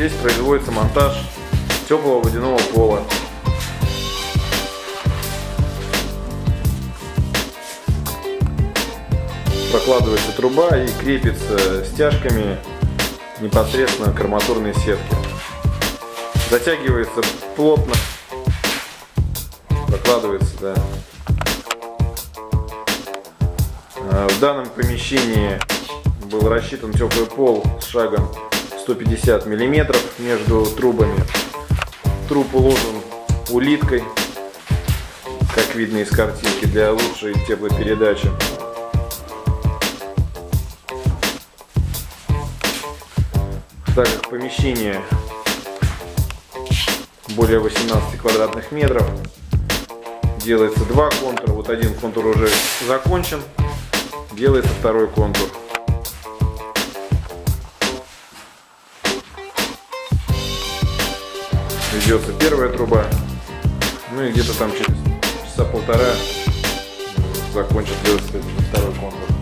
здесь производится монтаж теплого водяного пола. Прокладывается труба и крепится стяжками непосредственно к арматурной сетке. Затягивается плотно, прокладывается, да. В данном помещении был рассчитан теплый пол с шагом 150 мм между трубами. Труб уложен улиткой, как видно из картинки, для лучшей теплопередачи. Так как помещение более 18 квадратных метров, делается два контура. Вот один контур уже закончен, делается второй контур. Ведется первая труба, ну и где-то там через часа полтора закончится второй контур.